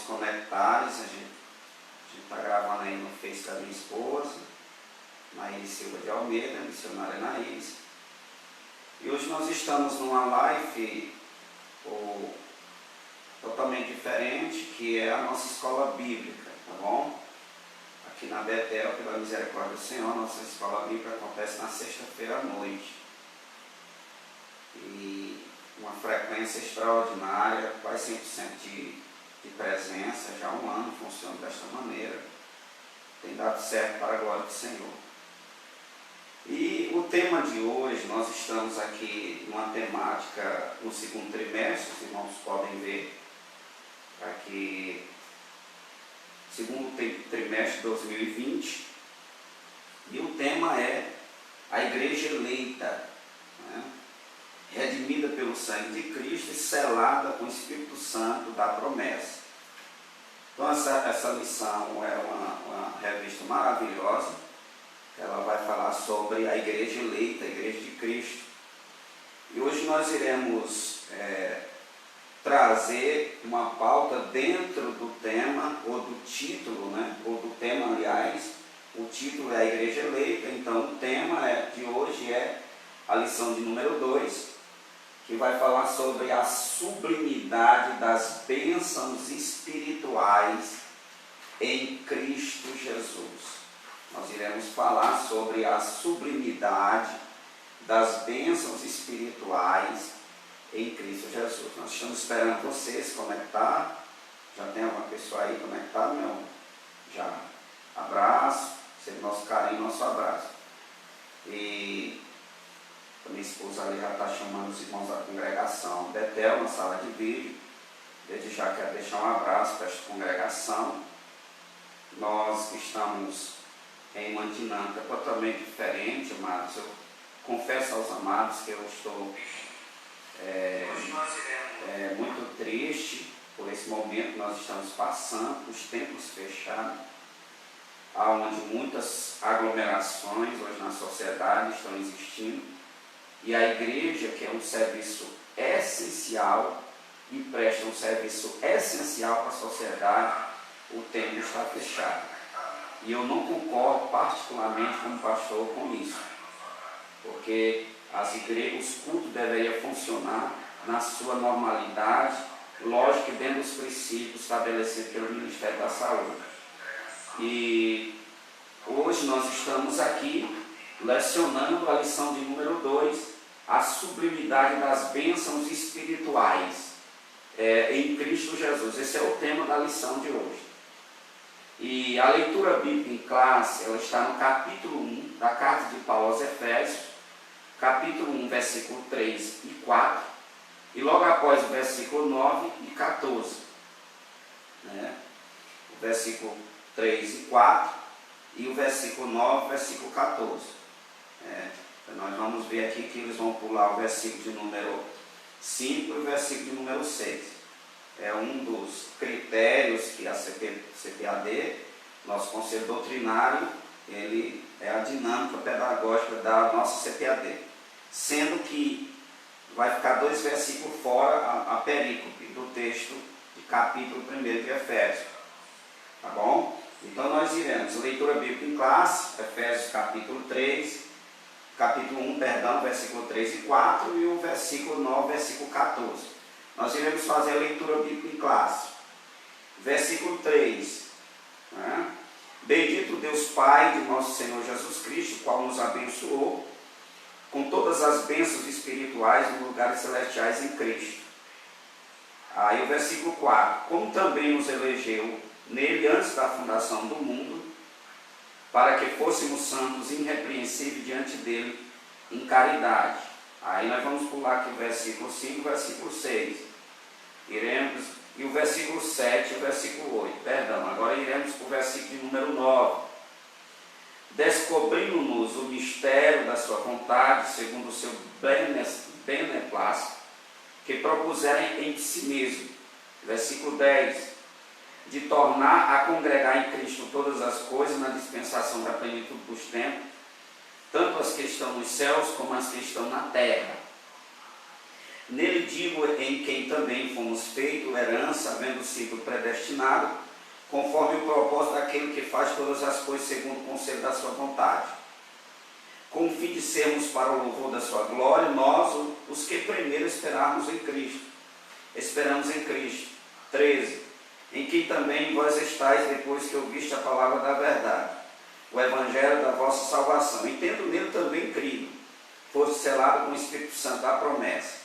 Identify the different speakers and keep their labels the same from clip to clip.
Speaker 1: conectares. A gente está gravando aí no Face da minha esposa, Naís Silva de Almeida, missionária Naís. E hoje nós estamos numa live totalmente diferente, que é a nossa escola bíblica, tá bom? Aqui na Betel, pela misericórdia do Senhor, nossa escola bíblica acontece na sexta-feira à noite. E uma frequência extraordinária, quase 100% de presença, já há um ano funciona desta maneira. Tem dado certo para a glória do Senhor. E o tema de hoje, nós estamos aqui numa temática no segundo trimestre, os irmãos podem ver aqui, segundo trimestre de 2020, e o tema é a igreja eleita, né? Redimida pelo sangue de Cristo e selada com o Espírito Santo da promessa. Então essa lição é uma revista maravilhosa. Ela vai falar sobre a igreja eleita, a igreja de Cristo. E hoje nós iremos trazer uma pauta dentro do tema, ou do título, né? Ou do tema, aliás. O título é a igreja eleita, então o tema de hoje é a lição de número 2, que vai falar sobre a sublimidade das bênçãos espirituais em Cristo Jesus. Nós iremos falar sobre a sublimidade das bênçãos espirituais em Cristo Jesus. Nós estamos esperando você se conectar. Já tem alguma pessoa aí conectada, meu? Já. Abraço, sempre nosso carinho, nosso abraço. E a minha esposa ali já está chamando os irmãos da congregação Betel na sala de vídeo. Desde já quero deixar um abraço para esta congregação. Nós estamos em uma dinâmica totalmente diferente, amados. Eu confesso aos amados que eu estou muito triste por esse momento que nós estamos passando, os templos fechados, onde muitas aglomerações hoje na sociedade estão existindo, e a igreja, que é um serviço essencial e presta um serviço essencial para a sociedade, o templo está fechado. E eu não concordo particularmente como pastor com isso, porque os cultos deveriam funcionar na sua normalidade, lógico que dentro dos princípios estabelecidos pelo Ministério da Saúde. E hoje nós estamos aqui lecionando a lição de número 2, a sublimidade das bênçãos espirituais em Cristo Jesus. Esse é o tema da lição de hoje. E a leitura bíblica em classe, ela está no capítulo 1 da carta de Paulo aos Efésios, capítulo 1, versículo 3 e 4, e logo após o versículo 9 e 14. Né? O versículo 3 e 4 e o versículo 9 e versículo 14. Nós vamos ver aqui que eles vão pular o versículo de número 5 e o versículo de número 6. É um dos critérios que a CPAD, nosso Conselho Doutrinário, ele é a dinâmica pedagógica da nossa CPAD. Sendo que vai ficar 2 versículos fora a perícope do texto de capítulo 1 de Efésios. Tá bom? Então nós iremos, leitura bíblica em classe, Efésios capítulo 3, capítulo 1, versículo 3 e 4, e o versículo 9, versículo 14. Nós iremos fazer a leitura bíblica em classe. Versículo 3. Né? Bendito Deus Pai de nosso Senhor Jesus Cristo, o qual nos abençoou com todas as bênçãos espirituais nos lugares celestiais em Cristo. Aí o versículo 4. Como também nos elegeu nele antes da fundação do mundo, para que fôssemos santos e irrepreensíveis diante dele em caridade. Aí nós vamos pular aqui o versículo 5 e o versículo 6. E o versículo 7 e o versículo 8. Perdão, agora iremos para o versículo de número 9. Descobrindo-nos o mistério da sua vontade, segundo o seu beneplácito, que propuseram em si mesmo. Versículo 10. De tornar a congregar em Cristo todas as coisas na dispensação da plenitude dos tempos, tanto as que estão nos céus como as que estão na terra. Nele digo, em quem também fomos feitos herança, havendo sido predestinado, conforme o propósito daquele que faz todas as coisas segundo o conselho da sua vontade, com o fim de sermos para o louvor da sua glória, nós, os que primeiro esperamos em Cristo. Esperamos em Cristo. 13. Em quem também vós estáis, depois que ouviste a palavra da verdade, o evangelho da vossa salvação, e tendo nele também crido, foste selado com o Espírito Santo da promessa,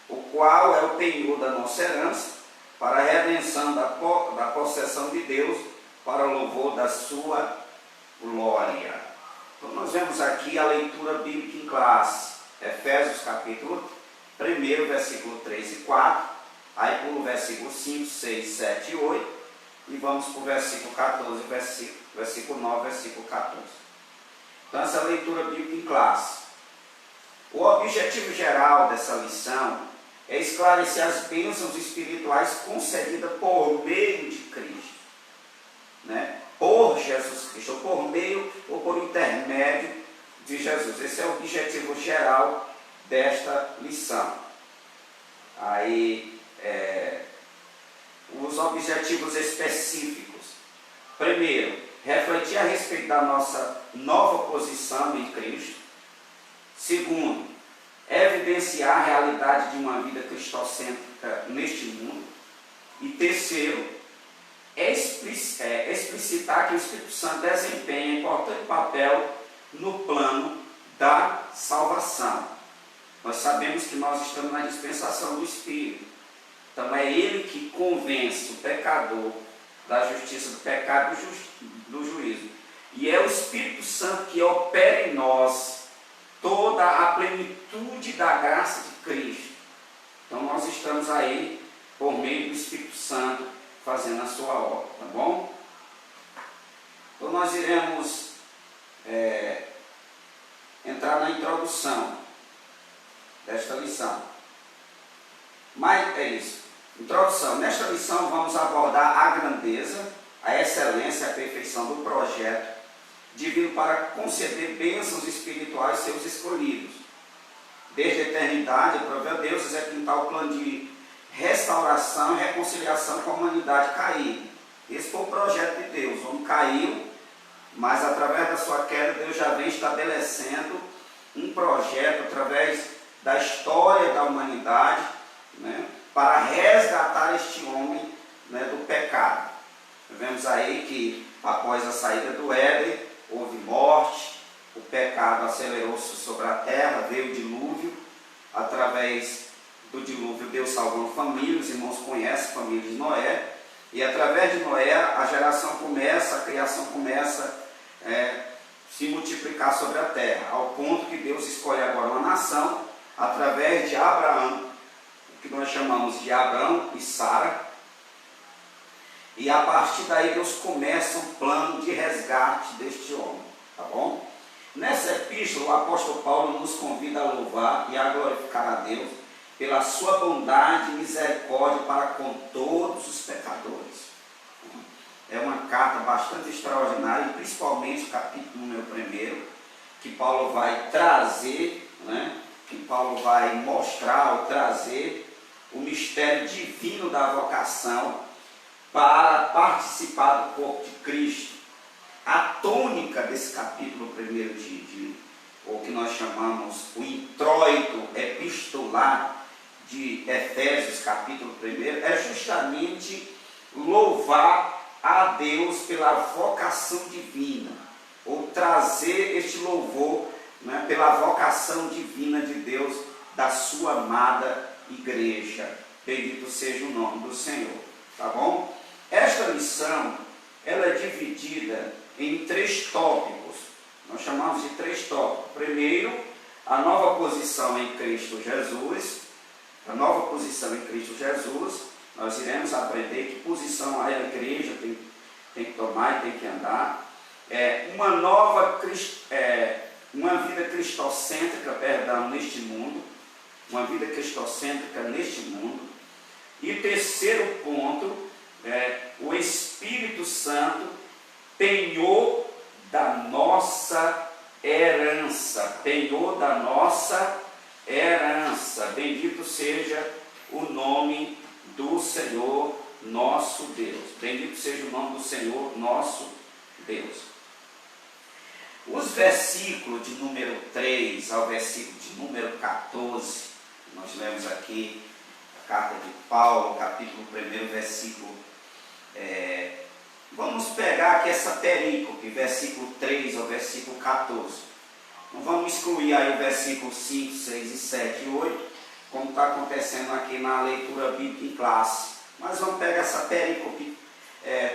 Speaker 1: o qual é o penhor da nossa herança, para a redenção da possessão de Deus, para o louvor da sua glória. Então nós vemos aqui a leitura bíblica em classe, Efésios capítulo 1, versículo 3 e 4, aí pula o versículo 5, 6, 7 e 8, e vamos para o versículo 14, versículo 9, versículo 14. Então essa leitura bíblica em classe. O objetivo geral dessa lição é esclarecer as bênçãos espirituais concedidas por meio de Cristo, né? Por Jesus Cristo, ou por meio ou por intermédio de Jesus. Esse é o objetivo geral desta lição. Aí, os objetivos específicos. Primeiro, refletir a respeito da nossa nova posição em Cristo. Segundo, evidenciar a realidade de uma vida cristocêntrica neste mundo. E terceiro, explicitar que o Espírito Santo desempenha importante papel no plano da salvação. Nós sabemos que nós estamos na dispensação do Espírito. Então é Ele que convence o pecador da justiça, do pecado e do juízo. E é o Espírito Santo que opera em nós toda a plenitude da graça de Cristo. Então nós estamos aí por meio do Espírito Santo fazendo a sua obra, tá bom? Então nós iremos entrar na introdução desta lição. Mas é isso. Introdução. Nesta lição vamos abordar a grandeza, a excelência, a perfeição do projeto divino para conceder bênçãos espirituais aos seus escolhidos. Desde a eternidade, prove a Deus executar o plano de restauração e reconciliação com a humanidade caída. Esse foi o projeto de Deus. O homem caiu, mas através da sua queda, Deus já vem estabelecendo um projeto através da história da humanidade, né, para resgatar este homem, né, do pecado. Vemos aí que após a saída do Éden, houve morte, o pecado acelerou-se sobre a terra, veio o dilúvio. Através do dilúvio, Deus salvou famílias, os irmãos conhecem a família de Noé, e através de Noé a geração começa, a criação começa a se multiplicar sobre a terra, ao ponto que Deus escolhe agora uma nação, através de Abraão, o que nós chamamos de Abraão e Sara, e a partir daí Deus começa um plano de resgate deste homem, tá bom? Nessa epístola, o apóstolo Paulo nos convida a louvar e a glorificar a Deus pela sua bondade e misericórdia para com todos os pecadores. É uma carta bastante extraordinária, e principalmente o capítulo 1, que Paulo vai trazer, né, que Paulo vai mostrar ou trazer o mistério divino da vocação para participar do corpo de Cristo. A tônica desse capítulo 1, ou que nós chamamos o introito epistolar de Efésios, capítulo 1, é justamente louvar a Deus pela vocação divina, ou trazer este louvor, né, pela vocação divina de Deus da sua amada igreja. Bendito seja o nome do Senhor, tá bom? Esta lição, ela é dividida em 3 tópicos. Nós chamamos de 3 tópicos. Primeiro, a nova posição em Cristo Jesus. A nova posição em Cristo Jesus. Nós iremos aprender que posição a igreja tem que tomar e tem que andar. Uma vida cristocêntrica, neste mundo. Uma vida cristocêntrica neste mundo. E terceiro ponto, o Espírito Santo, penhor da nossa herança, penhor da nossa herança. Bendito seja o nome do Senhor nosso Deus. Bendito seja o nome do Senhor nosso Deus. Os versículos de número 3 ao versículo de número 14, nós lemos aqui a carta de Paulo, capítulo 1, versículo. Vamos pegar aqui essa perícope, versículo 3 ao versículo 14. Não vamos excluir aí o versículo 5, 6 e 7 e 8, como está acontecendo aqui na leitura bíblica em classe. Mas vamos pegar essa perícope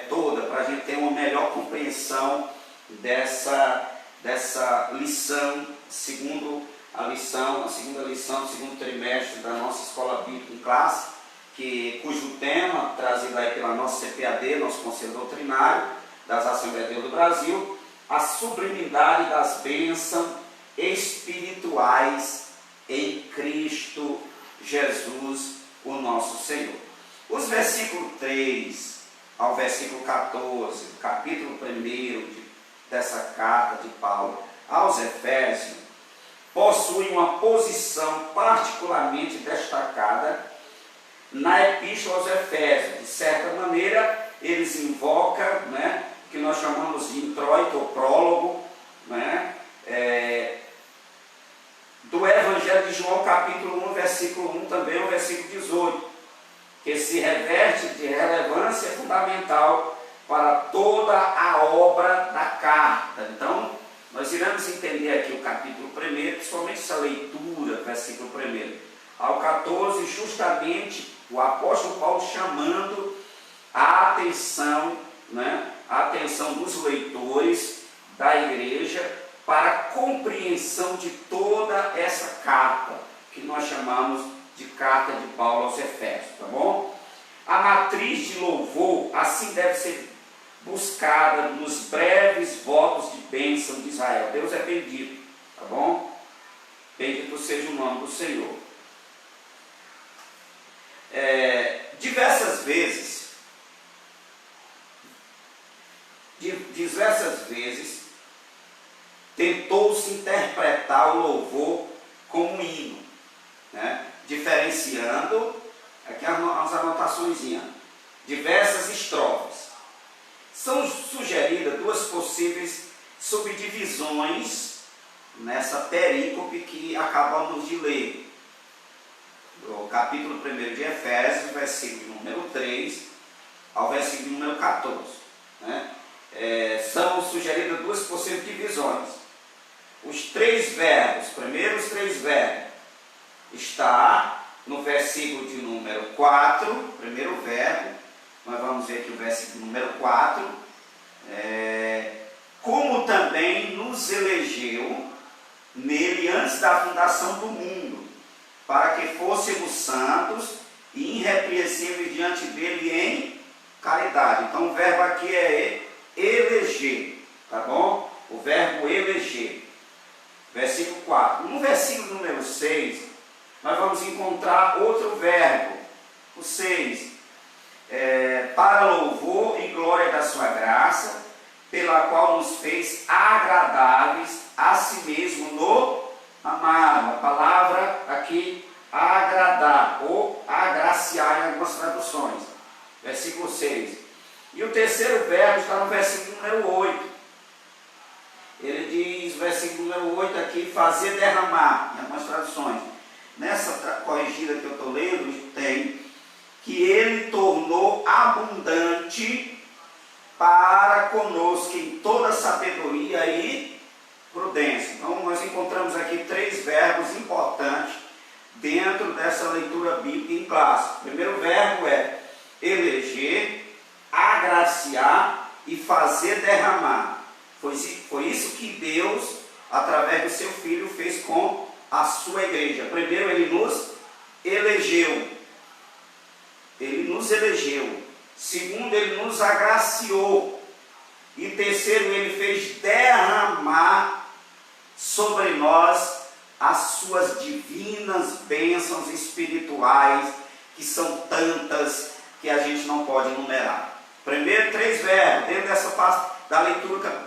Speaker 1: toda, para a gente ter uma melhor compreensão dessa lição, a segunda lição do segundo trimestre da nossa escola bíblica em classe, cujo tema, trazido aí pela nossa CPAD, nosso Conselho Doutrinário das Assembleias de Deus do Brasil, a sublimidade das bênçãos espirituais em Cristo Jesus, o nosso Senhor. Os versículos 3 ao versículo 14, capítulo 1 dessa carta de Paulo aos Efésios, possuem uma posição particularmente destacada na Epístola aos Efésios. De certa maneira, eles invocam, o que nós chamamos de introito ou prólogo, do Evangelho de João, capítulo 1, versículo 1, também o versículo 18, que se reveste de relevância fundamental para toda a obra da carta. Então, nós iremos entender aqui o capítulo 1, principalmente essa leitura, versículo 1 ao 14, justamente o apóstolo Paulo chamando a atenção, a atenção dos leitores da igreja para a compreensão de toda essa carta, que nós chamamos de carta de Paulo aos Efésios, tá bom? A matriz de louvor assim deve ser buscada nos breves votos de bênção de Israel. Deus é bendito, tá bom? Bendito seja o nome do Senhor. Diversas vezes tentou-se interpretar o louvor como um hino, diferenciando, aqui as anotaçõezinhas, diversas estrofes. São sugeridas duas possíveis subdivisões nessa perícope que acabamos de ler. Do capítulo 1 de Efésios, versículo número 3 ao versículo número 14. São sugeridas duas possíveis divisões. Os três verbos, primeiros três verbos, está no versículo de número 4, primeiro verbo, nós vamos ver aqui o versículo número 4, como também nos elegeu nele antes da fundação do mundo, para que fôssemos santos e irrepreensíveis diante dele em caridade. Então o verbo aqui é eleger, tá bom? O verbo eleger. Versículo 4. No versículo número 6, nós vamos encontrar outro verbo, o 6. Para louvor e glória da sua graça, pela qual nos fez agradáveis a si mesmo no amado. A palavra aqui, agradar, ou agraciar em algumas traduções. Versículo 6. E o terceiro verbo está no versículo número 8. Ele diz, versículo número 8 aqui, fazer derramar, em algumas traduções. Nessa corrigida que eu estou lendo, tem que ele tornou abundante para conosco em toda sabedoria e prudência. Então, nós encontramos aqui três verbos importantes dentro dessa leitura bíblica em classe. O primeiro verbo é eleger, agraciar e fazer derramar. Foi isso que Deus, através do seu Filho, fez com a sua igreja. Primeiro, ele nos elegeu. Ele nos elegeu. Segundo, ele nos agraciou. E terceiro, ele fez derramar sobre nós as suas divinas bênçãos espirituais, que são tantas que a gente não pode enumerar. Primeiro, três verbos, dentro dessa parte da leitura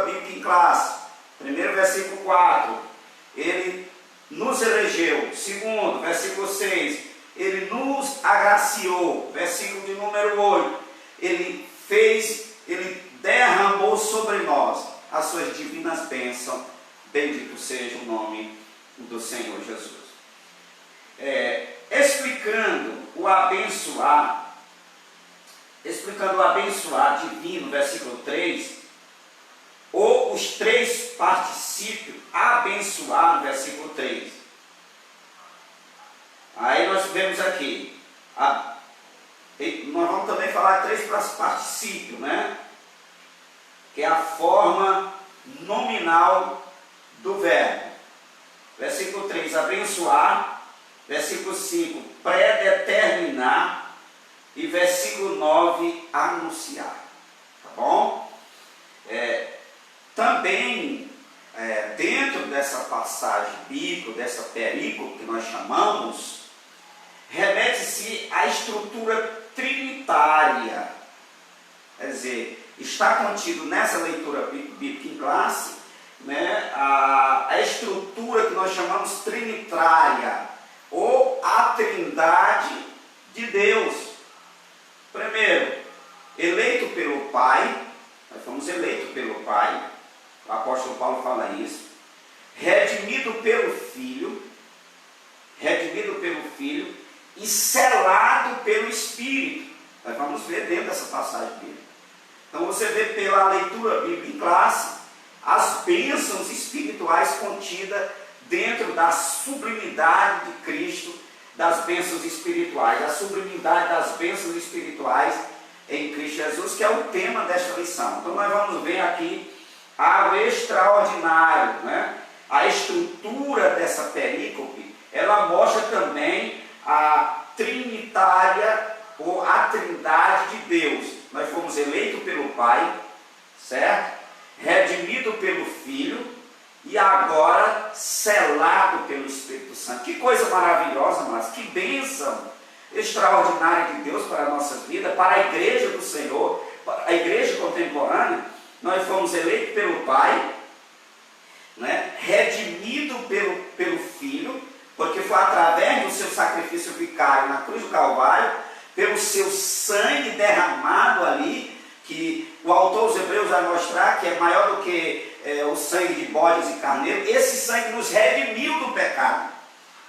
Speaker 1: bíblica em classe. Primeiro, versículo 4. Ele nos elegeu. Segundo, versículo 6, ele nos agraciou. Versículo de número 8, ele derramou sobre nós as suas divinas bênçãos. Bendito seja o nome do Senhor Jesus. Explicando o abençoar divino, versículo 3, ou os três particípios abençoar no versículo 3. Aí nós vemos aqui, nós vamos também falar três particípios, né? Que é a forma nominal do verbo. Versículo 3, abençoar. Versículo 5, predeterminar. E versículo 9, anunciar. Tá bom? Também, dentro dessa passagem bíblica, dessa perícope que nós chamamos, remete-se à estrutura trinitária. Quer dizer, está contido nessa leitura bíblica em classe, né, a estrutura que nós chamamos trinitária, ou a trindade de Deus. Primeiro, eleito pelo Pai, nós fomos eleitos pelo Pai, o apóstolo Paulo fala isso, redimido pelo Filho e selado pelo Espírito. Nós vamos ver dentro dessa passagem bíblica. Então você vê pela leitura bíblica em classe as bênçãos espirituais contidas dentro da sublimidade de Cristo, das bênçãos espirituais, a sublimidade das bênçãos espirituais em Cristo Jesus, que é o tema desta lição. Então nós vamos ver aqui algo extraordinário, né? A estrutura dessa perícope, ela mostra também a trinitária ou a trindade de Deus. Nós fomos eleitos pelo Pai, certo? Redimido pelo Filho e agora selado pelo Espírito Santo. Que coisa maravilhosa, mas que bênção extraordinária de Deus para a nossa vida, para a igreja do Senhor, para a igreja contemporânea. Nós fomos eleitos pelo Pai, né? Redimido pelo Filho, porque foi através do seu sacrifício vicário na cruz do Calvário, pelo seu sangue derramado ali, que o autor dos Hebreus vai mostrar que é maior do que o sangue de bodes e carneiros. Esse sangue nos redimiu do pecado.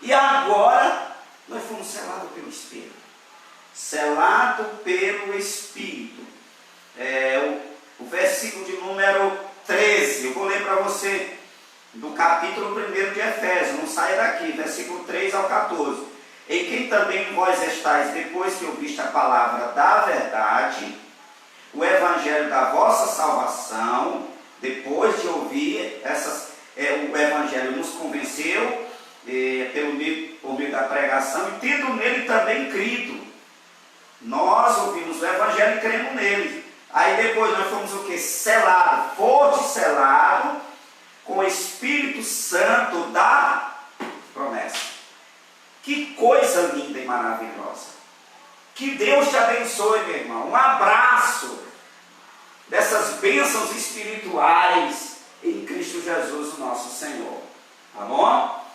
Speaker 1: E agora nós fomos selados pelo Espírito. Selado pelo Espírito. O versículo de número 13, eu vou ler para você, do capítulo 1 de Efésios, não saia daqui, versículo 3 ao 14. Em quem também vós estáis, depois que ouviste a palavra da verdade, o evangelho da vossa salvação, depois de ouvir o evangelho nos convenceu, por meio da pregação, e tendo nele também crido. Nós ouvimos o evangelho e cremos nele. Aí depois nós fomos o que? Selado, forte selado com o Espírito Santo da promessa. Que coisa linda e maravilhosa. Que Deus te abençoe, meu irmão. Um abraço dessas bênçãos espirituais em Cristo Jesus, o nosso Senhor. Tá bom?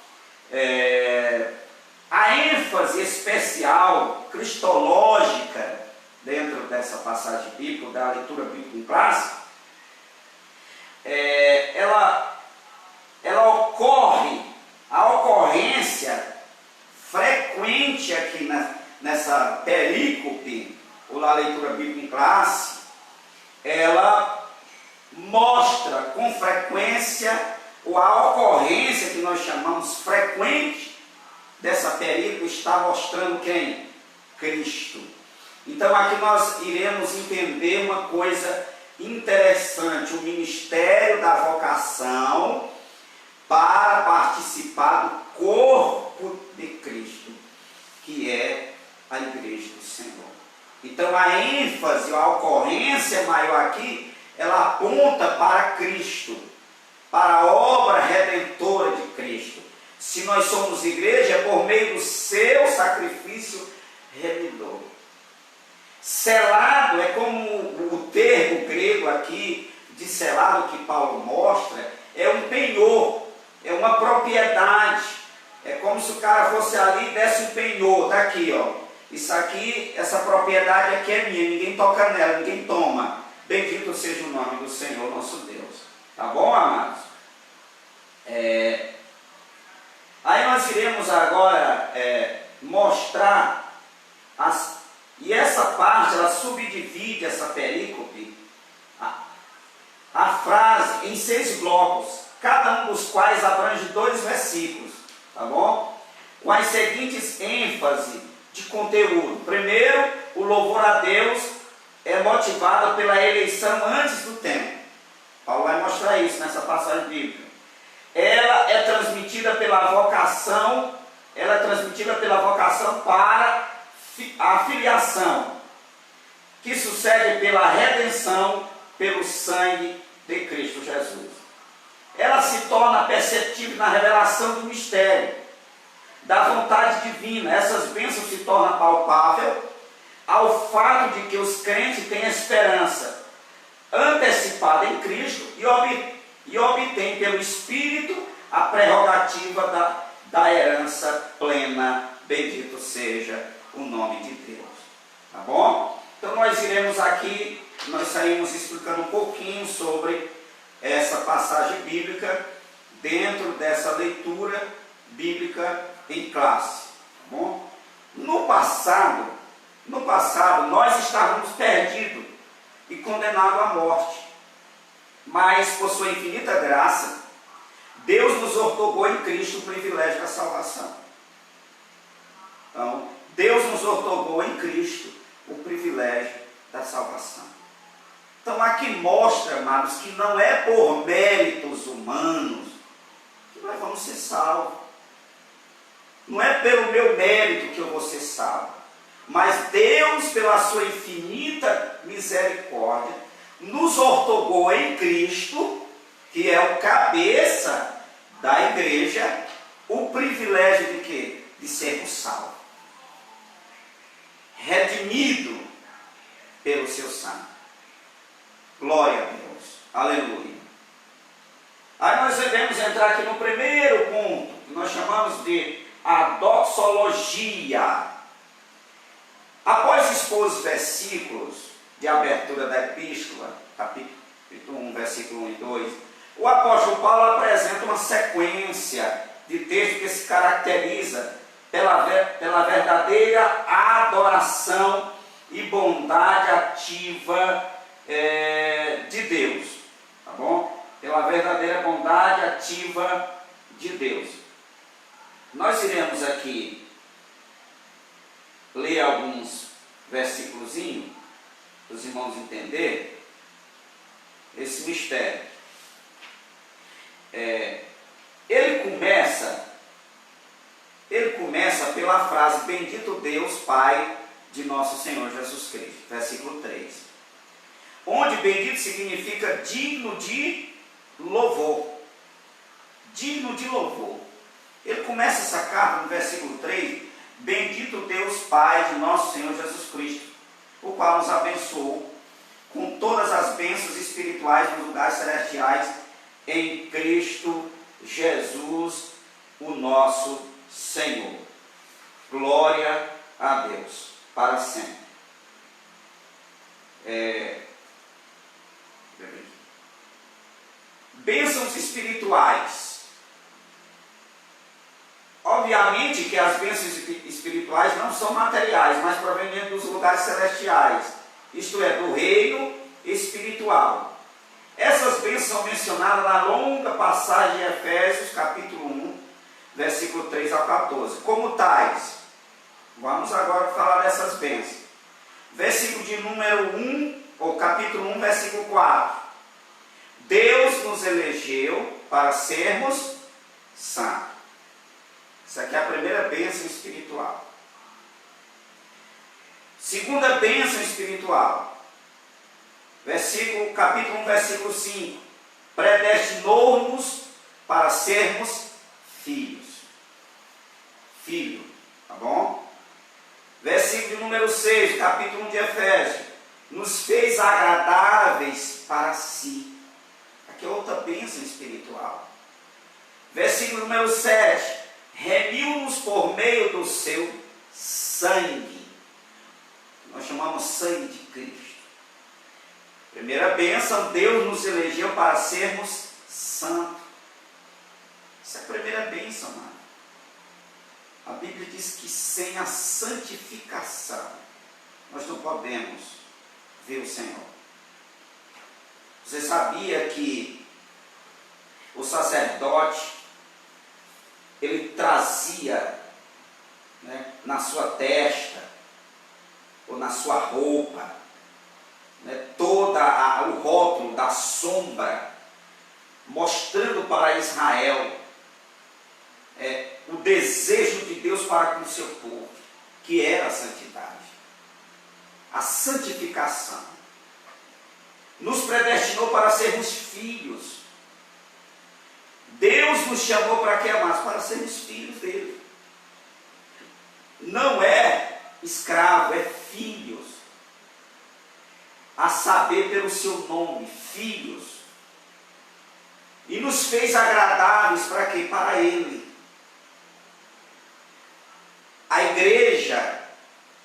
Speaker 1: A ênfase especial cristológica dentro dessa passagem bíblica, da leitura bíblica em classe, ela ocorre, a ocorrência frequente aqui nessa perícope, ou na leitura bíblica em classe, ela mostra com frequência, ou a ocorrência que nós chamamos frequente dessa perícope está mostrando quem? Cristo. Então aqui nós iremos entender uma coisa interessante, o ministério da vocação para participar do corpo de Cristo, que é a igreja do Senhor. Então a ênfase, a ocorrência maior aqui, ela aponta para Cristo, para a obra redentora de Cristo. Se nós somos igreja, é por meio do seu sacrifício remidor. Selado é como o termo grego aqui de selado que Paulo mostra, é um penhor, é uma propriedade, É como se o cara fosse ali e desse um penhor, tá aqui, ó. Isso aqui, essa propriedade aqui é minha, ninguém toca nela, ninguém toma. Bendito seja o nome do Senhor nosso Deus. Tá bom, amados? Aí nós iremos agora mostrar, e essa parte, ela subdivide essa perícope, a frase em 6 blocos, cada um dos quais abrange 2 versículos, tá bom? Com as seguintes ênfases de conteúdo. Primeiro, o louvor a Deus é motivado pela eleição antes do tempo. Paulo vai mostrar isso nessa passagem bíblica. Ela é transmitida pela vocação para a filiação, que sucede pela redenção pelo sangue de Cristo Jesus. Ela se torna perceptível na revelação do mistério, da vontade divina. Essas bênçãos se tornam palpável ao fato de que os crentes têm esperança antecipada em Cristo e obtêm pelo Espírito a prerrogativa da herança plena. Bendito seja o nome de Deus. Tá bom? Então nós iremos aqui, nós saímos explicando um pouquinho sobre essa passagem bíblica dentro dessa leitura bíblica em classe. Tá bom? No passado nós estávamos perdidos e condenados à morte, mas por sua infinita graça, Deus nos outorgou em Cristo o privilégio da salvação. Então, Deus nos outorgou em Cristo o privilégio da salvação. Então, aqui mostra, amados, que não é por méritos humanos que nós vamos ser salvos. Não é pelo meu mérito que eu vou ser salvo. Mas Deus, pela sua infinita misericórdia, nos outorgou em Cristo, que é o cabeça da igreja, o privilégio de quê? De sermos salvos. Redimido pelo seu sangue. Glória a Deus. Aleluia. Aí nós devemos entrar aqui no primeiro ponto, que nós chamamos de a doxologia. Após expor os versículos de abertura da epístola, capítulo 1, versículo 1 e 2, o apóstolo Paulo apresenta uma sequência de textos que se caracteriza pela verdadeira adoração e bondade ativa de Deus, tá bom? Pela verdadeira bondade ativa de Deus. Nós iremos aqui ler alguns versículos para os irmãos entenderem esse mistério. Ele começa pela frase: bendito Deus, Pai de nosso Senhor Jesus Cristo, versículo 3, onde bendito significa digno de louvor. Digno de louvor. Ele começa essa carta no versículo 3: bendito Deus Pai de nosso Senhor Jesus Cristo, o qual nos abençoou com todas as bênçãos espirituais nos lugares celestiais em Cristo Jesus, o nosso Senhor. Glória a Deus para sempre. Bênçãos espirituais. Obviamente que as bênçãos espirituais não são materiais, mas provenientes dos lugares celestiais, isto é, do reino espiritual. Essas bênçãos são mencionadas na longa passagem de Efésios, capítulo 1, versículo 3 ao 14. Como tais, vamos agora falar dessas bênçãos. Versículo de número 1, ou capítulo 1, versículo 4. Deus nos elegeu para sermos santos. Isso aqui é a primeira bênção espiritual. Segunda bênção espiritual. Capítulo 1, versículo 5. Predestinou-nos para sermos filhos. Filho, tá bom? Versículo número 6, capítulo 1 de Efésios. Nos fez agradáveis para si. Aqui é outra bênção espiritual. Versículo número 7. remiu-nos por meio do seu sangue. Nós chamamos sangue de Cristo. Primeira bênção, Deus nos elegeu para sermos santos. Essa é a primeira bênção, mano. A Bíblia diz que sem a santificação, nós não podemos ver o Senhor. Você sabia que o sacerdote, ele trazia, né, na sua testa, ou na sua roupa, né, todo o rótulo da sombra, mostrando para Israel o desejo de Deus para com o seu povo, que era a santidade, a santificação. Nos predestinou para sermos filhos. Deus nos chamou para que amasse? Para sermos filhos dele. Não é escravo, é filhos. A saber pelo seu nome, filhos. E nos fez agradáveis para quê? Para ele. A igreja,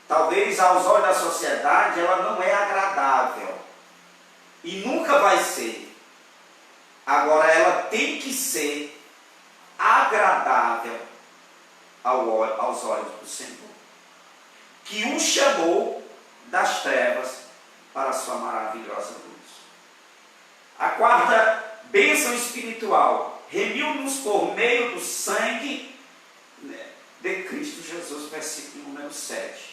Speaker 1: talvez aos olhos da sociedade, ela não é agradável. E nunca vai ser. Agora ela tem que ser agradável aos olhos do Senhor, que o chamou das trevas para a sua maravilhosa luz. A quarta bênção espiritual, remiu-nos por meio do sangue de Cristo Jesus, versículo número 7.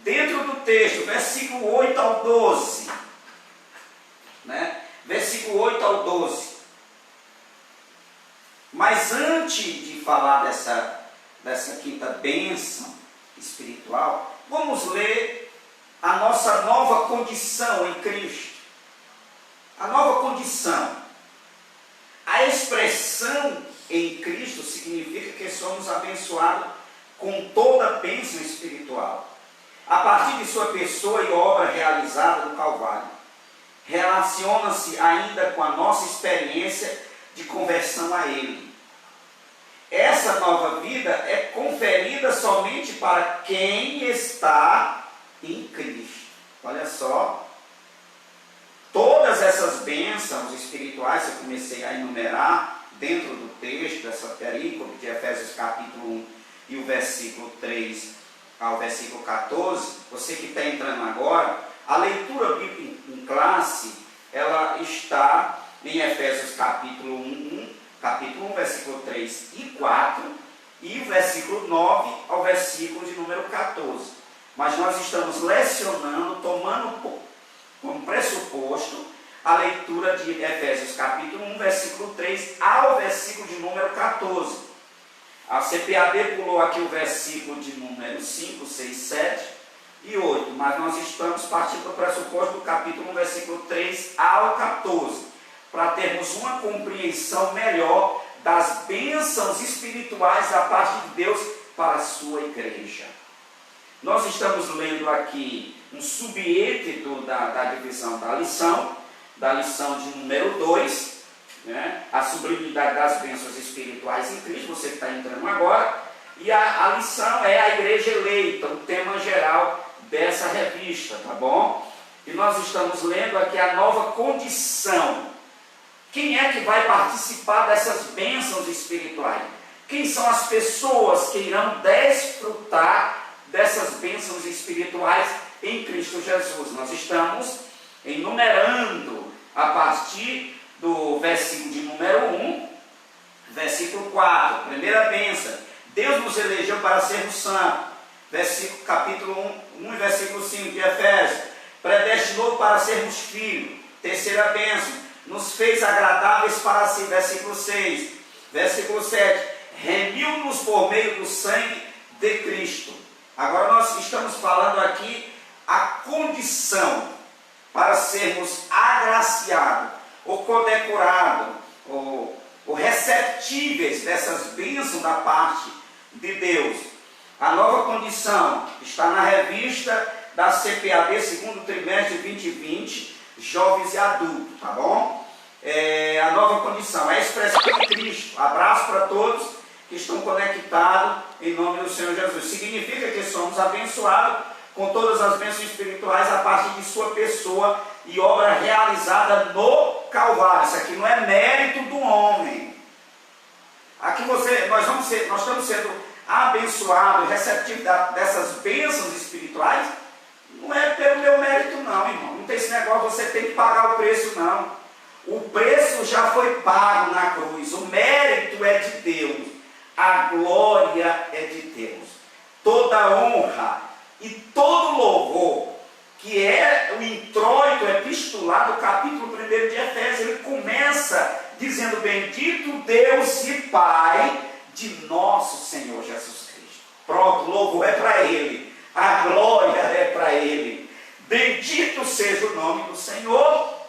Speaker 1: Dentro do texto, versículo 8 ao 12, né? Versículo 8 ao 12. Mas antes de falar dessa quinta bênção espiritual, vamos ler a nossa nova condição em Cristo. A nova condição. A expressão em Cristo significa que somos abençoados com toda a bênção espiritual, a partir de sua pessoa e obra realizada no Calvário. Relaciona-se ainda com a nossa experiência de conversão a Ele. Essa nova vida é conferida somente para quem está em Cristo. Olha só, todas essas bênçãos espirituais que eu comecei a enumerar dentro do texto, dessa perícope de Efésios capítulo 1 e o versículo 3 ao versículo 14, você que está entrando agora, a leitura bíblica em classe, ela está em Efésios capítulo 1, versículo 3 e 4, e o versículo 9 ao versículo de número 14. Mas nós estamos lecionando, tomando como pressuposto a leitura de Efésios capítulo 1, versículo 3 ao versículo de número 14. A CPAD pulou aqui o versículo de número 5, 6, 7 e 8, mas nós estamos partindo do pressuposto do capítulo 1, versículo 3 ao 14, para termos uma compreensão melhor das bênçãos espirituais da parte de Deus para a sua igreja. Nós estamos lendo aqui um subêxito da divisão da lição de número 2, né? A sublimidade das bênçãos espirituais em Cristo, você que está entrando agora, e a lição é a igreja eleita, o tema geral dessa revista, tá bom? E nós estamos lendo aqui a nova condição. Quem é que vai participar dessas bênçãos espirituais? Quem são as pessoas que irão desfrutar dessas bênçãos espirituais em Cristo Jesus? Nós estamos enumerando a partir do versículo de número 1, versículo 4, primeira bênção. Deus nos elegeu para sermos santos. Versículo, capítulo 1 e versículo 5 de Efésios. Predestinou para sermos filhos. Terceira bênção. Nos fez agradáveis para si. Versículo 6. Versículo 7. Remiu-nos por meio do sangue de Cristo. Agora nós estamos falando aqui a condição para sermos agraciados, ou condecorados, ou receptíveis dessas bênçãos da parte de Deus. A nova condição está na revista da CPAD, segundo trimestre 2020, jovens e adultos, tá bom? a nova condição, é a expressão de Cristo. Abraço para todos que estão conectados em nome do Senhor Jesus. Significa que somos abençoados com todas as bênçãos espirituais a partir de sua pessoa e obra realizada no Calvário. Isso aqui não é mérito do homem. Aqui nós estamos sendo abençoados, receptivos dessas bênçãos espirituais, não é pelo meu mérito não, irmão. Não tem esse negócio, você tem que pagar o preço não. O preço já foi pago na cruz. O mérito é de Deus. A glória é de Deus. Toda honra e todo louvor, que é o introito epistular do capítulo 1 de Efésios, ele começa dizendo: bendito Deus e Pai de nosso Senhor Jesus Cristo. Pronto, o louvor é para Ele, a glória é para Ele. Bendito seja o nome do Senhor.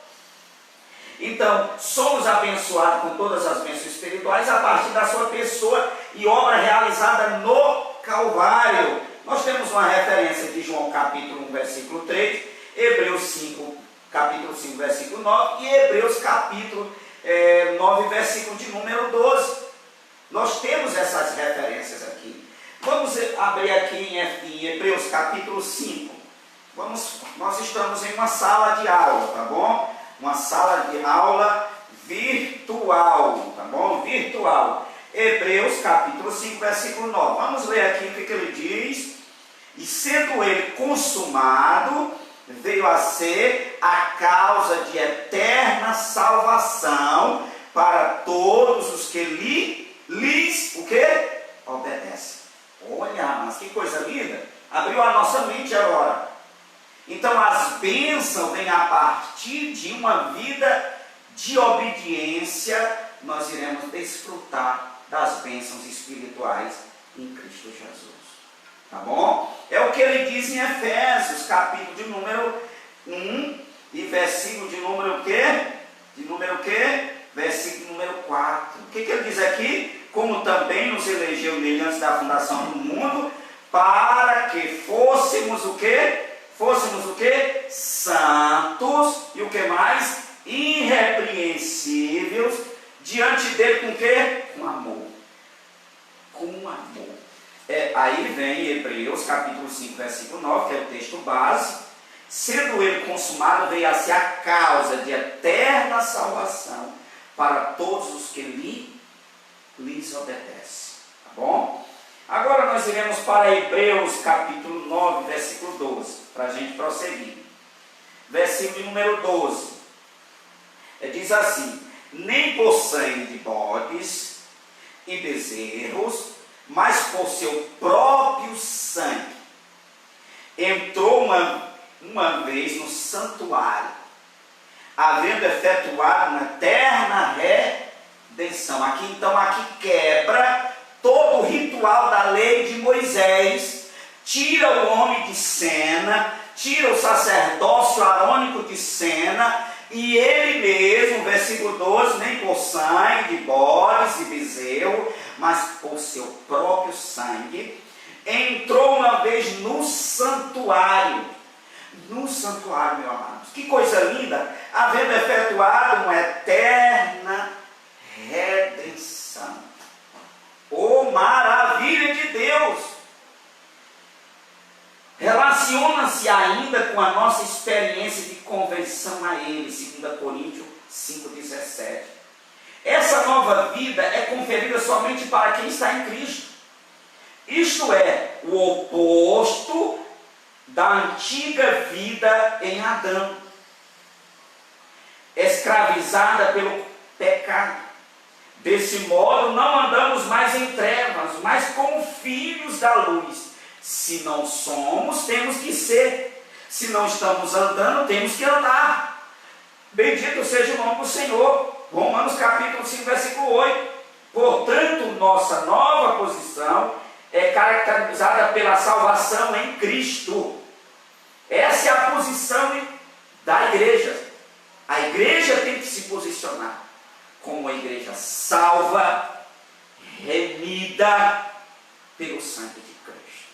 Speaker 1: Então, somos abençoados com todas as bênçãos espirituais a partir da sua pessoa e obra realizada no Calvário. Nós temos uma referência de João capítulo 1, versículo 3, Hebreus 5, capítulo 5, versículo 9 e Hebreus capítulo 9, versículo de número 12. Nós temos essas referências aqui. Vamos abrir aqui em Hebreus capítulo 5. Nós estamos em uma sala de aula, tá bom? Uma sala de aula virtual, tá bom? Virtual. Hebreus capítulo 5, versículo 9. Vamos ler aqui o que ele diz. E sendo ele consumado, veio a ser a causa de eterna salvação para todos os que lhes, o quê? Obedecem. Olha, mas que coisa linda. Abriu a nossa mente agora. Então as bênçãos vêm a partir de uma vida de obediência. Nós iremos desfrutar das bênçãos espirituais em Cristo Jesus. Tá bom? É o que ele diz em Efésios, capítulo de número 1 e versículo de número o quê? De número o quê? Versículo número 4. O que ele diz aqui? Como também nos elegeu nele antes da fundação do mundo, para que fôssemos o quê? Fôssemos o quê? Santos, e o que mais? Irrepreensíveis, diante dele com o quê? Com amor. Com amor. Aí vem Hebreus, capítulo 5, versículo 9, que é o texto base. Sendo ele consumado, veio a ser a causa de eterna salvação para todos os que lhes obedecem. Tá bom? Agora nós iremos para Hebreus, capítulo 9, versículo 12, para a gente prosseguir. Versículo número 12. Diz assim: nem por sangue de bodes e bezerros, mas por seu próprio sangue entrou uma vez no santuário, havendo efetuado uma eterna redenção. Aqui quebra todo o ritual da lei de Moisés, tira o homem de cena, tira o sacerdócio arônico de cena, e ele mesmo, versículo 12, nem por sangue de bodes e bezerro, mas por seu próprio sangue, entrou uma vez no santuário. No santuário, meu amado. Que coisa linda! Havendo efetuado uma eterna redenção. Oh, maravilha de Deus! Relaciona-se ainda com a nossa experiência de conversão a Ele, 2 Coríntios 5,17. Essa nova vida é conferida somente para quem está em Cristo. Isto é, o oposto da antiga vida em Adão, escravizada pelo pecado. Desse modo, não andamos mais em trevas, mas como filhos da luz. Se não somos, temos que ser. Se não estamos andando, temos que andar. Bendito seja o nome do Senhor. Romanos capítulo 5, versículo 8. Portanto, nossa nova posição é caracterizada pela salvação em Cristo. Essa é a posição da igreja. A igreja tem que se posicionar como uma igreja salva, remida pelo sangue de Cristo.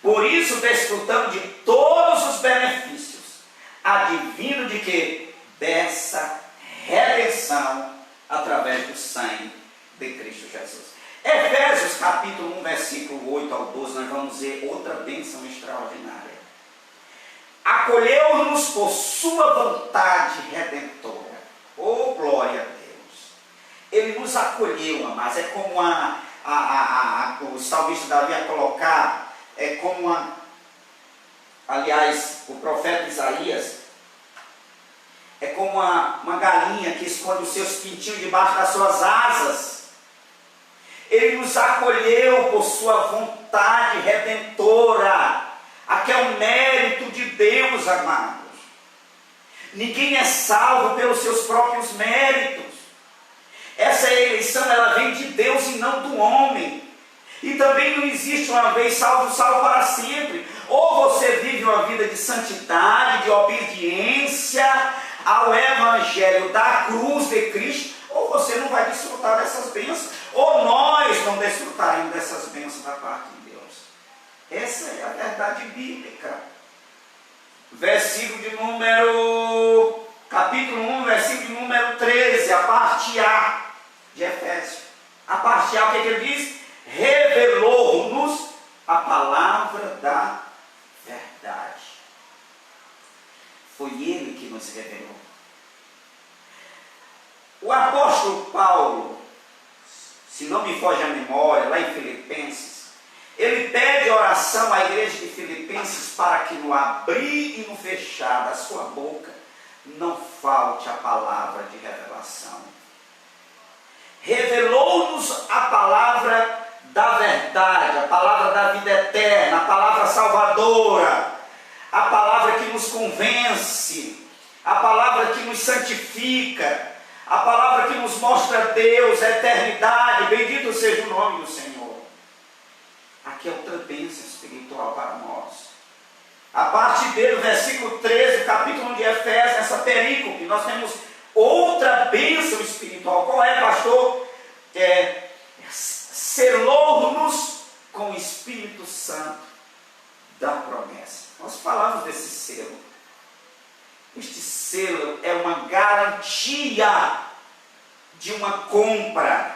Speaker 1: Por isso, desfrutando de todos os benefícios, advindo de que? dessa redenção através do sangue de Cristo Jesus. Efésios capítulo 1, versículo 8 ao 12, nós vamos ver outra bênção extraordinária. Acolheu-nos por sua vontade redentora. Oh, glória a Deus! Ele nos acolheu, amados. É como o salmista Davi a colocar, é como aliás, o profeta Isaías, é como uma galinha que esconde os seus pintinhos debaixo das suas asas. Ele nos acolheu por sua vontade redentora. Aqui é o mérito de Deus, amados. Ninguém é salvo pelos seus próprios méritos. Essa eleição, ela vem de Deus e não do homem. E também não existe uma vez salvo para sempre. Ou você vive uma vida de santidade, de obediência ao Evangelho da cruz de Cristo, ou você não vai desfrutar dessas bênçãos, ou nós não desfrutaremos dessas bênçãos da parte de Deus. Essa é a verdade bíblica. Capítulo 1, versículo de número 13, a parte A de Efésios. A parte A, o que ele diz? Revelou-nos a palavra da verdade. Foi ele que nos revelou. O apóstolo Paulo, se não me foge a memória, lá em Filipenses, ele pede oração à igreja de Filipenses para que no abrir e no fechar da sua boca não falte a palavra de revelação. Revelou-nos a palavra da verdade, a palavra da vida eterna, a palavra salvadora, a palavra que nos convence, a palavra que nos santifica, a palavra que nos mostra Deus, a eternidade. Bendito seja o nome do Senhor. Aqui é outra bênção espiritual para nós. A parte B do versículo 13, capítulo 1 de Efésios, essa perícope, nós temos outra bênção espiritual. Qual é, pastor? Selou-nos com o Espírito Santo da promessa. Nós falamos desse selo. Este selo é uma garantia de uma compra.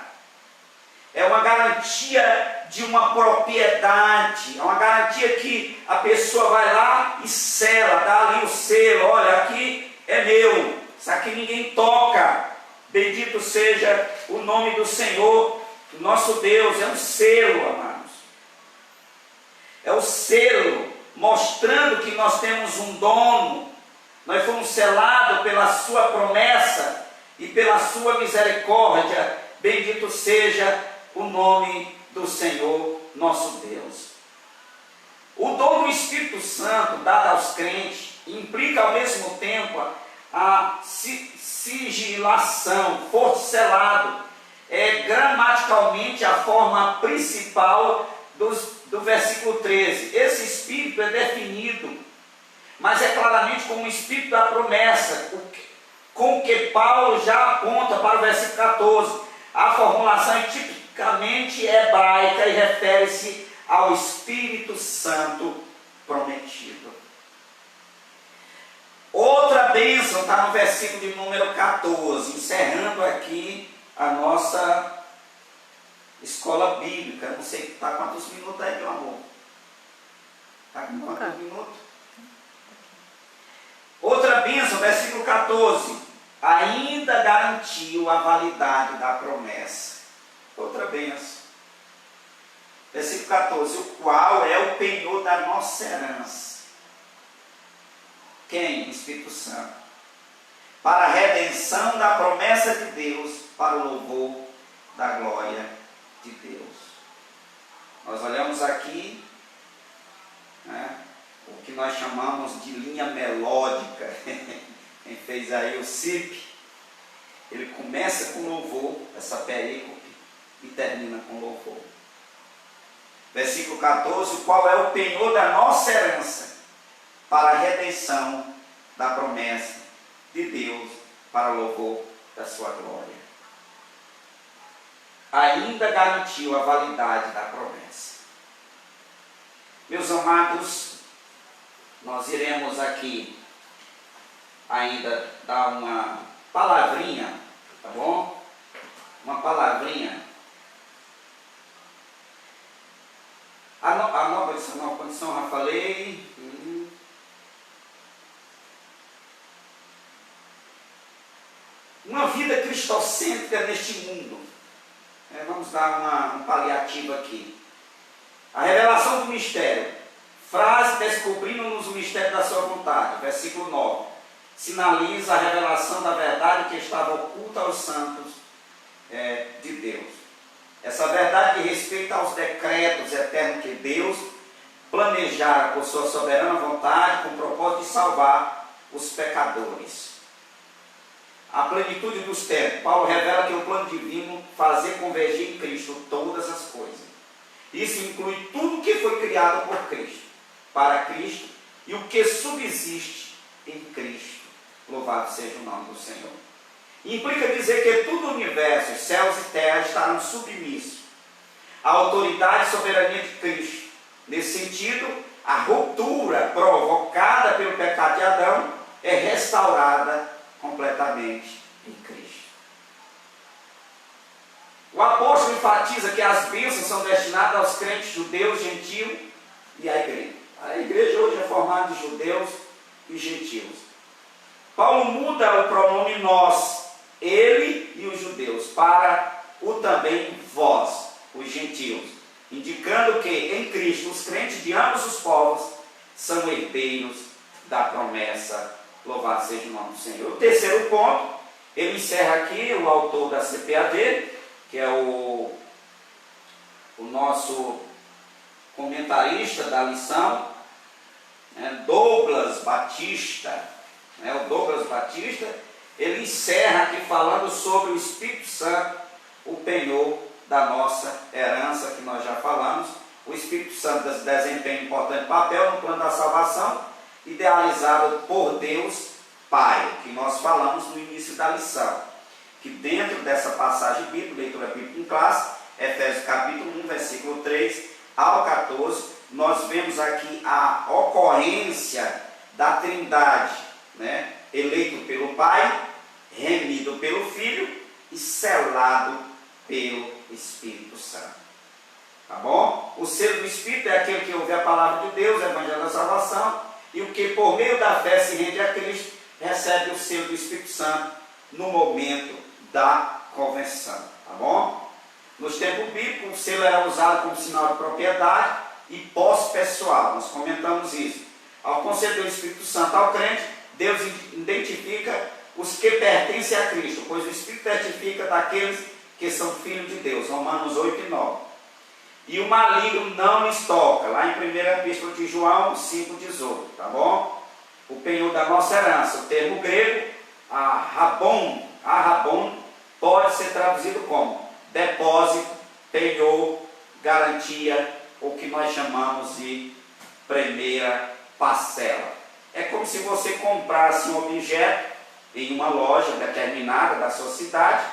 Speaker 1: É uma garantia de uma propriedade. É uma garantia que a pessoa vai lá e sela, dá ali o selo. Olha, aqui é meu. Isso aqui ninguém toca. Bendito seja o nome do Senhor, do nosso Deus. É um selo, amados. É o selo mostrando que nós temos um dono. Nós fomos selados pela sua promessa e pela sua misericórdia. Bendito seja o nome do Senhor, nosso Deus. O dom do Espírito Santo dado aos crentes implica ao mesmo tempo a sigilação, for selado. É gramaticalmente a forma principal do versículo 13. Esse Espírito é definido, mas é claramente como o Espírito da promessa, com que Paulo já aponta para o versículo 14. A formulação é tipicamente hebraica e refere-se ao Espírito Santo prometido. Outra bênção está no versículo de número 14, encerrando aqui a nossa escola bíblica. Não sei, está quantos minutos aí, meu amor? Está com quantos minutos? Outra bênção, versículo 14. Ainda garantiu a validade da promessa. Outra bênção. Versículo 14. O qual é o penhor da nossa herança. Quem? O Espírito Santo. Para a redenção da promessa de Deus, para o louvor da glória de Deus. Nós olhamos aqui, né, o que nós chamamos de linha melódica. Quem fez aí o CIP, ele começa com louvor, essa perícope, e termina com louvor. Versículo 14, qual é o penhor da nossa herança, para a redenção da promessa de Deus, para o louvor da sua glória. Ainda garantiu a validade da promessa. Meus amados, nós iremos aqui ainda dar uma palavrinha, tá bom? Uma palavrinha. A nova condição, já falei. Uma vida cristocêntrica neste mundo. Vamos dar um paliativo aqui. A revelação do mistério. Frase: descobrindo-nos o mistério da sua vontade. Versículo 9. Sinaliza a revelação da verdade que estava oculta aos santos de Deus. Essa verdade que respeita aos decretos eternos que Deus planejara por sua soberana vontade, com o propósito de salvar os pecadores. A plenitude dos tempos. Paulo revela que o plano divino fazer convergir em Cristo todas as coisas. Isso inclui tudo que foi criado por Cristo, para Cristo, e o que subsiste em Cristo. Louvado seja o nome do Senhor. Implica dizer que todo o universo, céus e terra, estarão submissos à autoridade e soberania de Cristo. Nesse sentido, a ruptura provocada pelo pecado de Adão é restaurada completamente em Cristo. O apóstolo enfatiza que as bênçãos são destinadas aos crentes judeus, gentios e à igreja. A igreja hoje é formada de judeus e gentios. Paulo muda o pronome nós, ele e os judeus, para o também vós, os gentios, indicando que em Cristo os crentes de ambos os povos são herdeiros da promessa. Louvado seja o nome do Senhor. O terceiro ponto, ele encerra aqui, o autor da CPAD, que é o nosso comentarista da lição, Douglas Batista. O Douglas Batista, ele encerra aqui falando sobre o Espírito Santo, o penhor da nossa herança, que nós já falamos. O Espírito Santo desempenha um importante papel no plano da salvação, idealizado por Deus Pai, que nós falamos no início da lição. Que dentro dessa passagem bíblica, leitura bíblica em classe, Efésios capítulo 1, versículo 3 ao 14, nós vemos aqui a ocorrência da Trindade, eleito pelo Pai, remido pelo Filho e selado pelo Espírito Santo. Tá bom? O selo do Espírito é aquele que ouve a palavra de Deus, o Evangelho da Salvação, e o que por meio da fé se rende a Cristo, recebe o selo do Espírito Santo no momento da conversão. Tá bom? Nos tempos bíblicos, o selo era usado como sinal de propriedade e posse pessoal. Nós comentamos isso. Ao conceder o Espírito Santo ao crente, Deus identifica os que pertencem a Cristo, pois o Espírito testifica daqueles que são filhos de Deus. Romanos 8 e 9. E o maligno não lhes toca, lá em 1ª Epístola de João 5,18, tá bom? O penhor da nossa herança, o termo grego, arrabon, pode ser traduzido como depósito, penhor, garantia, o que nós chamamos de primeira parcela. É como se você comprasse um objeto em uma loja determinada da sua cidade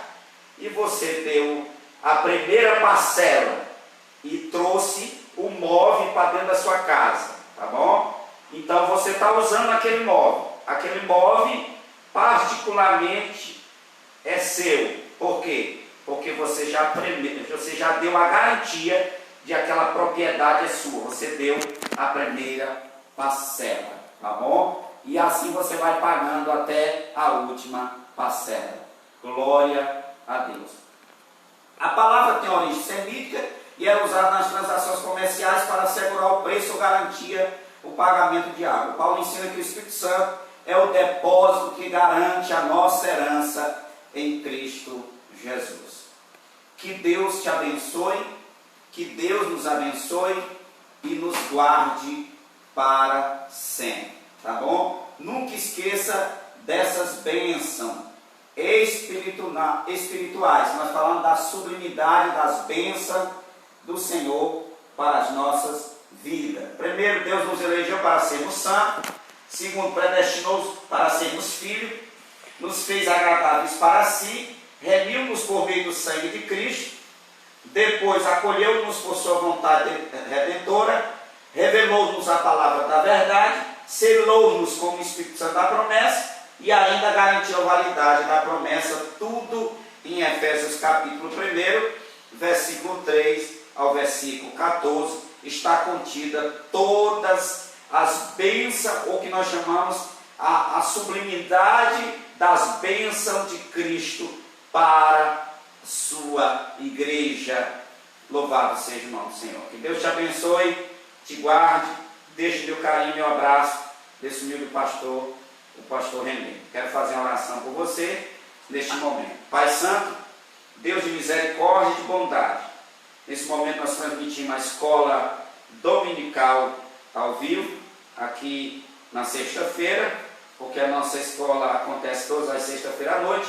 Speaker 1: e você deu a primeira parcela e trouxe o móvel para dentro da sua casa, tá bom? Então você está usando aquele móvel. Aquele móvel particularmente é seu. Por quê? Porque você já deu a garantia de aquela propriedade é sua. Você deu a primeira parcela, tá bom? E assim você vai pagando até a última parcela. Glória a Deus. A palavra tem origem semítica e era usada nas transações comerciais para assegurar o preço ou garantia o pagamento de água. Paulo ensina que o Espírito Santo é o depósito que garante a nossa herança em Cristo Jesus. Que Deus te abençoe, que Deus nos abençoe e nos guarde para sempre, tá bom? Nunca esqueça dessas bênçãos espirituais. Nós falamos da sublimidade das bênçãos do Senhor para as nossas vidas. Primeiro, Deus nos elegeu para sermos santos. Segundo, predestinou-nos para sermos filhos. Nos fez agradáveis para si. Remiu-nos por meio do sangue de Cristo. Depois, acolheu-nos por sua vontade redentora. Revelou-nos a palavra da verdade. Selou-nos com o Espírito Santo da promessa. e ainda garantiu a validade da promessa, tudo em Efésios capítulo 1, versículo 3 ao versículo 14, está contida todas as bênçãos, ou que nós chamamos a sublimidade das bênçãos de Cristo para a sua igreja. Louvado seja o nome do Senhor. Que Deus te abençoe, te guarde, deixe meu carinho, meu abraço desse humilde pastor, o pastor René. Quero fazer uma oração por você neste momento. Pai Santo, Deus de misericórdia e de bondade, nesse momento nós transmitimos a escola dominical ao vivo, aqui na sexta-feira, porque a nossa escola acontece todas as sextas-feiras à noite,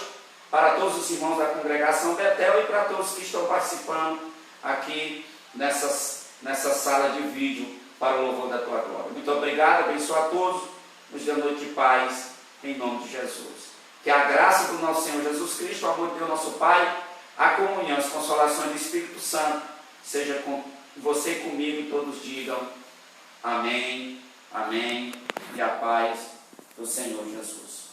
Speaker 1: para todos os irmãos da congregação Betel e para todos que estão participando aqui nessa sala de vídeo para o louvor da tua glória. Muito obrigado, abençoa a todos, nos dê noite de paz, em nome de Jesus. Que a graça do nosso Senhor Jesus Cristo, o amor de Deus nosso Pai, a comunhão, as consolações do Espírito Santo, seja com você e comigo, e todos digam amém, amém, e a paz do Senhor Jesus.